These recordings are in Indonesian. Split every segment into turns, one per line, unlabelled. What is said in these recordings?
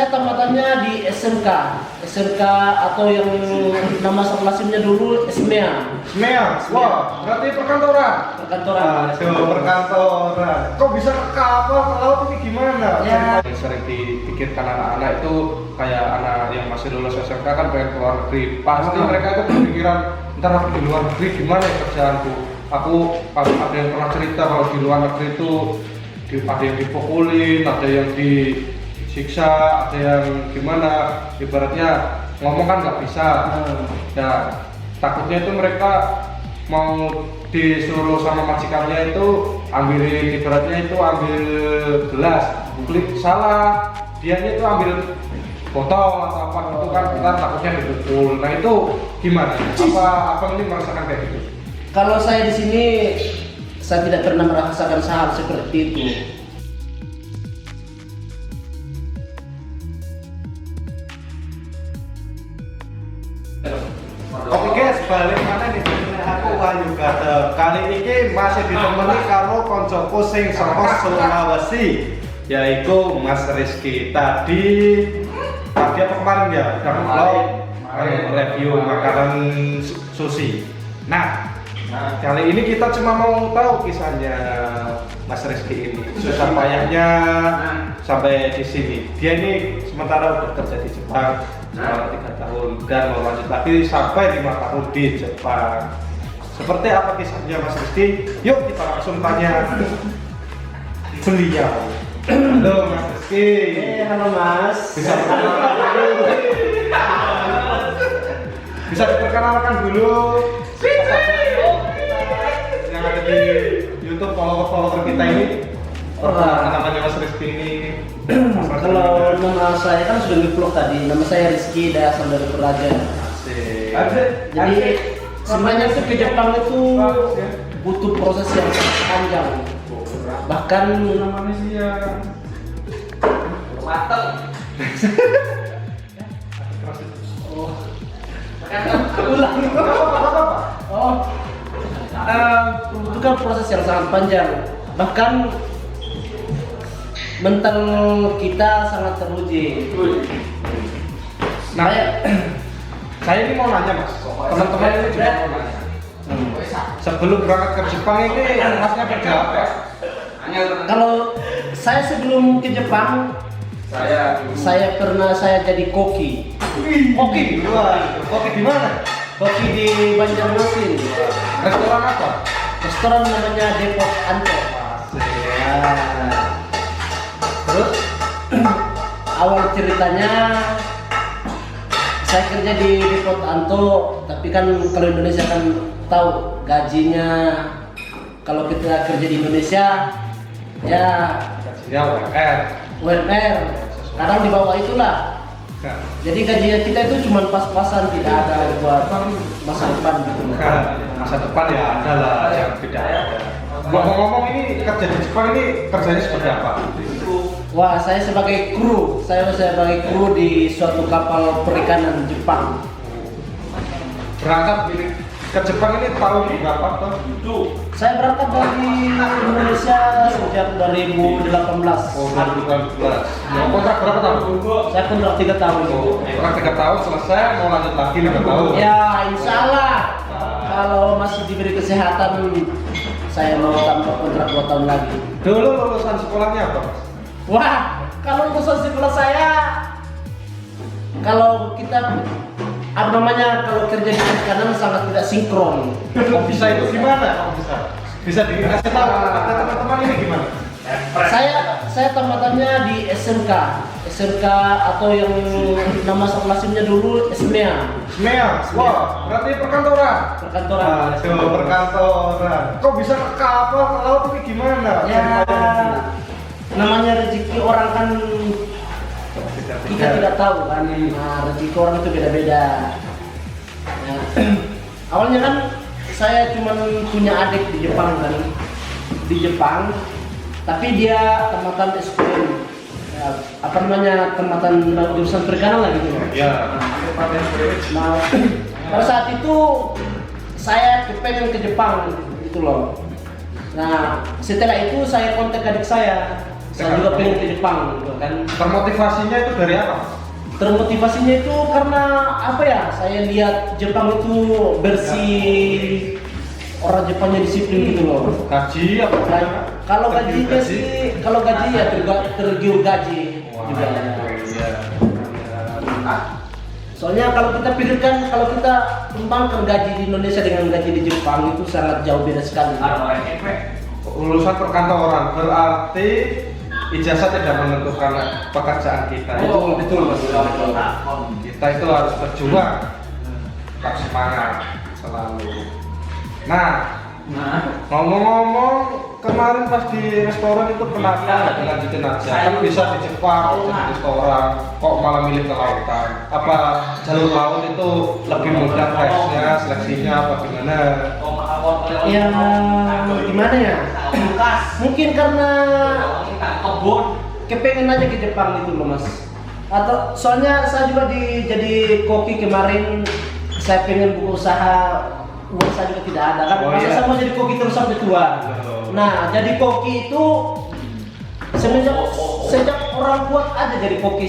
saya tamatannya di SMK atau yang nama sekolahnya dulu SMEA.
SMEA, wah, berarti perkantoran.
Perkantoran.
Perkantoran. Kok bisa ke kapal ke laut ini gimana?
Ya.
Yang sering dipikirkan anak-anak itu kayak anak yang masih lulus SMK kan pengen keluar negeri. Pasti mereka itu berpikiran, ntar aku di luar negeri gimana ya kerjaanku. Aku ada yang pernah cerita kalau di luar negeri itu ada yang dipukulin, ada yang disiksa, ada yang gimana, ibaratnya ngomong kan nggak bisa. Ya takutnya itu mereka mau disuruh sama majikannya itu ibaratnya itu ambil gelas, klik salah, dianya itu ambil botol atau apa gitu kan, kita takutnya dipukul. Nah itu gimana? Apa ini merasakan kayak gitu?
Kalau saya di sini, saya tidak pernah merasakan hal seperti itu.
Oke guys, balik mana nih channel aku Wahyu Gater. Kali ini masih ditemani karo koncoku sing saka Sulawesi, yaitu Mas Rizky. Tadi apa kemarin ya? Review makanan sushi. Nah, kali ini kita cuma mau tahu kisahnya Mas Rizky ini, susah payahnya sampai di sini. Dia ini sementara udah kerja di Jepang selama 3 tahun dan mau lanjut lagi sampai 5 tahun di Jepang. Seperti apa kisahnya Mas Rizky? Yuk kita langsung tanya beliau. Halo Mas Rizky.
Halo Mas.
Bisa diperkenalkan dulu yang ada di YouTube, follower kita ini. Namanya Mas Rizky ini.
Kalau nama saya kan sudah di-vlog tadi, nama saya Rizky dan asal dari Toraja. Jadi sebenarnya ke Jepang itu butuh proses yang sangat panjang. Bahkan
namanya sih ya
mateng. Ulang. Membutuhkan proses yang sangat panjang. Bahkan mental kita sangat teruji.
Nah, saya ini mau nanya Mas, teman-teman ini juga mau nanya. Sebelum berangkat ke Jepang ini Masnya kerja apa?
Kalau saya sebelum ke Jepang, saya pernah jadi koki.
Koki? Wah, koki di mana?
Koki di Banjarmasin.
Restoran apa?
Restoran namanya Depot Anto. Terus awal ceritanya saya kerja di Depot Anto, tapi kan kalau Indonesia kan tahu gajinya, kalau kita kerja di Indonesia ya
Gajinya
UMR kadang di bawah itulah. Jadi gajinya kita itu cuma pas-pasan, tidak ada buat masa depan gitu.
Masa depan ya ada lah yang tidak ada. Ngomong-ngomong ini kerja di Jepang ini kerjanya seperti apa?
Wah, saya sebagai kru di suatu kapal perikanan Jepang.
Berangkat ke Jepang ini tahun berapa tuh?
Saya berangkat dari Indonesia sejak 2018.
Oh, 2018. Kontrak berapa tahun?
Saya kontrak 3 tahun.
Kontrak 3 tahun selesai, mau lanjut lagi 5 tahun.
Ya, insya Allah kalau masih diberi kesehatan, saya mau tambah kontrak 2 tahun lagi.
Dulu lulusan sekolahnya apa, Mas?
Wah, kalau lulusan sekolah saya, kalau kita kalau kerja di perikanan sangat tidak sinkron.
Kok bisa itu gimana? Bisa dikasih tahu teman-teman ini gimana?
Saya tamatannya di SMK atau yang nama sekolahnya dulu SMEA.
SMEA, wah, berarti perkantoran.
Perkantoran.
Perkantoran. Kok bisa ke kapal ke laut ini gimana?
Ya, namanya rezeki orang kan kita tidak tahu kan. Nah, rezeki orang itu beda-beda. Ya. Awalnya kan saya cuma punya adik di Jepang kan, tapi dia tamatan SPM, ya, tamatan jurusan perikanan lah gitu.
Ya.
Nah, pada saat itu saya kepengen ke Jepang gitu loh. Nah, setelah itu saya kontak adik saya Saya juga pengen ke Jepang gitu kan.
Termotivasinya itu dari apa?
Termotivasinya itu karena apa ya? Saya lihat Jepang itu bersih, orang Jepangnya disiplin gitu loh.
Gaji apa?
Kalau gajinya sih, kalau gaji ya tergiur gaji juga.
Iya.
Soalnya kalau kita pikirkan, kalau kita kembangkan gaji di Indonesia dengan gaji di Jepang itu sangat jauh beda sekali.
Lulusan perkantoran berarti ijazah tidak menentukan pekerjaan kita.
Oh, betul, Mas.
Kita itu harus berjuang, tetap semangat selalu. Nah, ngomong-ngomong, kemarin pas di restoran itu kenapa nggak dilanjutin aja? Kan bisa di Jepang, di restoran, kok malah milih ke lautan? Apa jalur laut itu lebih mudah tesnya, seleksinya, apa gimana?
Ya gimana ya? Mungkin karena kepengen aja ke Jepang gitu loh, Mas. Atau soalnya saya juga jadi koki kemarin, saya pengen buka usaha, uang saya juga tidak ada kan. Masa saya mau jadi koki terus sampai tua. Nah, jadi koki itu sejak orang kuat aja jadi koki.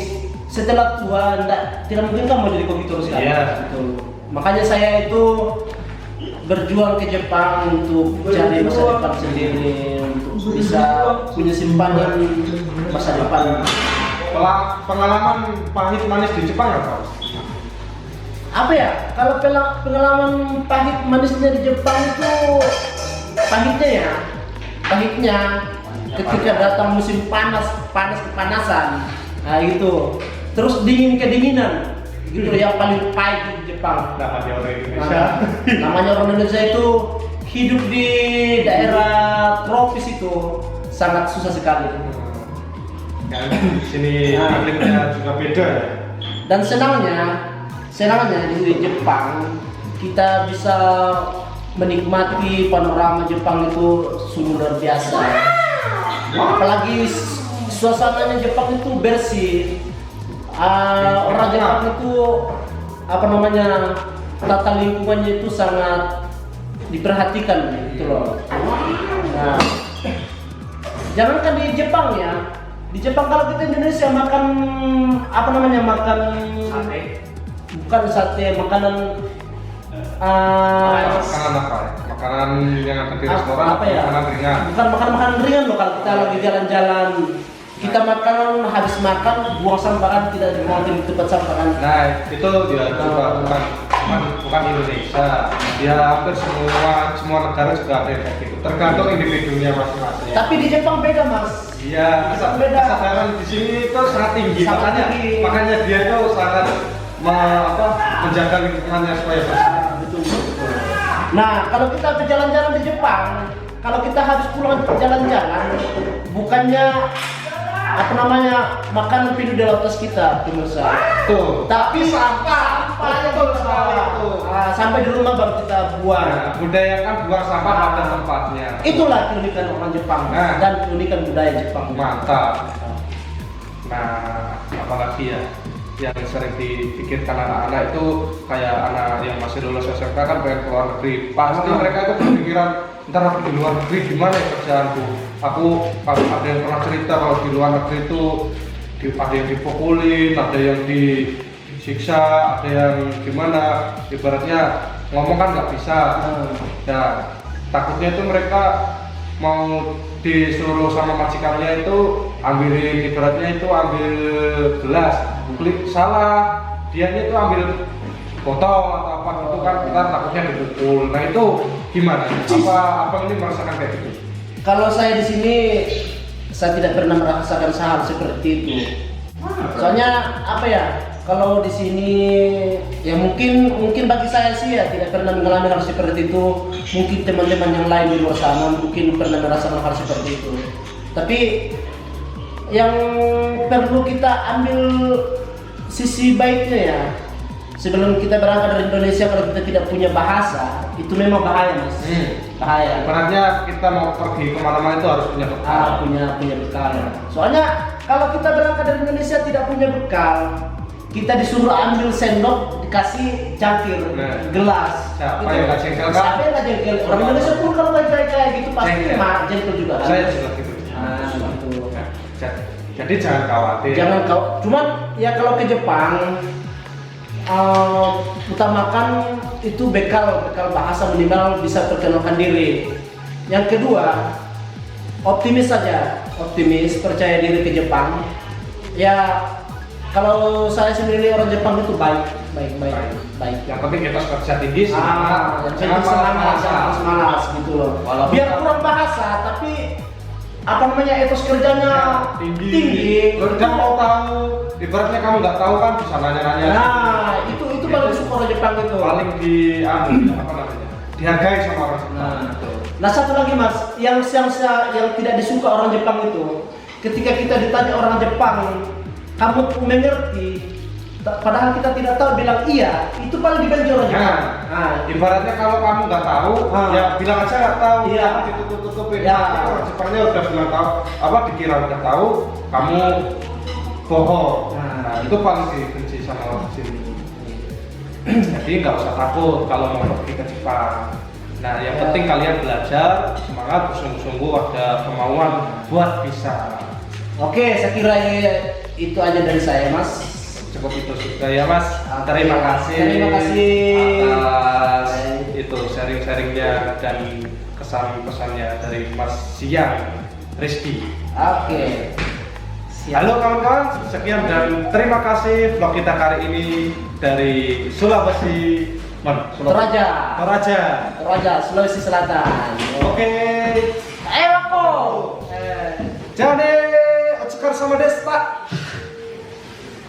Setelah tua tidak mungkin kan mau jadi koki terus kan. Gitu. Makanya saya itu berjuang ke Jepang untuk cari masa depan sendiri, untuk bisa punya simpanan masa depan.
Pengalaman pahit manis di Jepang apa?
Apa ya? Kalau pengalaman pahit manisnya di Jepang itu pahitnya ketika datang musim kepanasan, nah itu, terus kedinginan, gitu yang paling pahit di Jepang.
Namanya orang Indonesia.
Namanya orang Indonesia itu hidup di daerah tropis itu sangat susah sekali.
Kan di sini iklimnya juga beda ya.
Dan senangnya di Jepang kita bisa menikmati panorama Jepang itu sungguh luar biasa. Apalagi suasananya Jepang itu bersih. Orang Jepang itu tata lingkungannya itu sangat diperhatikan gitu loh. Nah, jangankan di Jepang ya. Di Jepang kalau kita Indonesia makan makan sate. Bukan sate, makanan
Makanan apa ya? Makanan yang ada di restoran,
apa ya?
makanan ringan.
Bukan makanan ringan loh, kalau kita lagi jalan-jalan. Kita makan, habis makan, buang sampah kan, tidak dibuang di tempat sampah kan.
Nah, itu dia juga bukan Indonesia. Dia hampir semua negara juga ada yang kayak gitu. Tergantung individunya masing-masing.
Tapi di Jepang beda, Mas.
Iya,
beda.
kesadaran di sini itu sangat tinggi. Makanya dia itu sangat menjaga lingkungannya supaya bersih.
Betul. Nah, kalau kita berjalan-jalan di Jepang, kalau kita habis pulang jalan-jalan, bukannya makanan pindah di atas kita, pemirsa.
Tuh.
Tapi sampah sampai di rumah baru kita buang.
Nah, budayakan buang sampah pada tempatnya.
Itulah keunikan orang Jepang dan keunikan budaya Jepang.
Mantap. Nah, apalagi ya yang sering dipikirkan anak-anak itu kayak anak yang masih lulus SMK kan pengen keluar negeri. Pasti mereka itu berpikiran, ntar aku di luar negeri gimana ya kerjaanku. Aku ada yang pernah cerita kalau di luar negeri itu ada yang dipukulin, ada yang disiksa, ada yang gimana. Ibaratnya ngomong kan nggak bisa. Dan takutnya itu mereka mau disuruh sama majikannya itu ibaratnya itu ambil gelas, klik salah, dianya itu ambil botol atau apa gitu kan, kita takutnya dipukul. Nah itu gimana? Apa ini merasakan kayak gitu?
Kalau saya di sini, saya tidak pernah merasakan hal seperti itu. Soalnya kalau di sini ya mungkin bagi saya sih ya tidak pernah mengalami hal seperti itu. Mungkin teman-teman yang lain di luar sana mungkin pernah merasakan hal seperti itu. Tapi yang perlu kita ambil sisi baiknya ya, sebelum kita berangkat dari Indonesia, kalau kita tidak punya bahasa, itu memang bahaya, Mas. Bahaya.
Ibaratnya kita mau pergi kemana-mana itu harus punya bekal.
Punya bekal. Soalnya kalau kita berangkat dari Indonesia tidak punya bekal, kita disuruh ambil sendok, dikasih cangkir, gelas.
Siapa yang nggak jengkel kan?
Siapa yang nggak jengkel? Orang Indonesia pun kalau kayak gitu pasti jengkel juga kan?
Saya juga gitu.
Gitu.
Jadi jangan khawatir.
Jangan cuman ya kalau ke Jepang utamakan itu bekal bahasa minimal bisa perkenalkan diri. Yang kedua, optimis saja, percaya diri ke Jepang. Ya kalau saya sendiri orang Jepang itu baik.
Yang penting kita kerja tinggi, semangat,
jangan malas gitu loh.
Walaupun
Biar kurang bahasa, tapi apa namanya etos kerjanya tinggi.
Udah mau tahu, ibaratnya kamu nggak tahu kan bisa nanya-nanya.
Nah, itu paling suka orang Jepang itu.
Paling apa namanya? Dihargai sama orang Jepang.
Nah satu lagi mas, yang tidak disuka orang Jepang itu, ketika kita ditanya orang Jepang, kamu mengerti? Padahal kita tidak tahu, bilang iya, itu paling dibenci orang Jepang.
Nah, ibaratnya kalau kamu nggak tahu, ya bilang aja nggak tahu.
Iya.
Ditutup-tutupin.
Ya.
Orang Jepangnya udah bilang tahu, dikira udah tahu, kamu bohong. Nah, itu paling dibenci sama orang sini. Jadi nggak usah takut kalau mau pergi ke Jepang. Nah, yang penting kalian belajar, semangat, bersungguh-sungguh, ada kemauan buat bisa.
Oke, saya kira itu aja dari saya mas.
Cukup itu sudah ya mas. Terima kasih.
Terima kasih
atas itu sharing-sharingnya dan kesan-pesannya dari Mas Siang Rizky.
Oke. Siap.
Halo kawan-kawan, sekian dan terima kasih vlog kita kali ini dari Sulawesi.
Toraja, Sulawesi Selatan.
Oke.
Ayo aku.
Jane, Otskar sama Desta.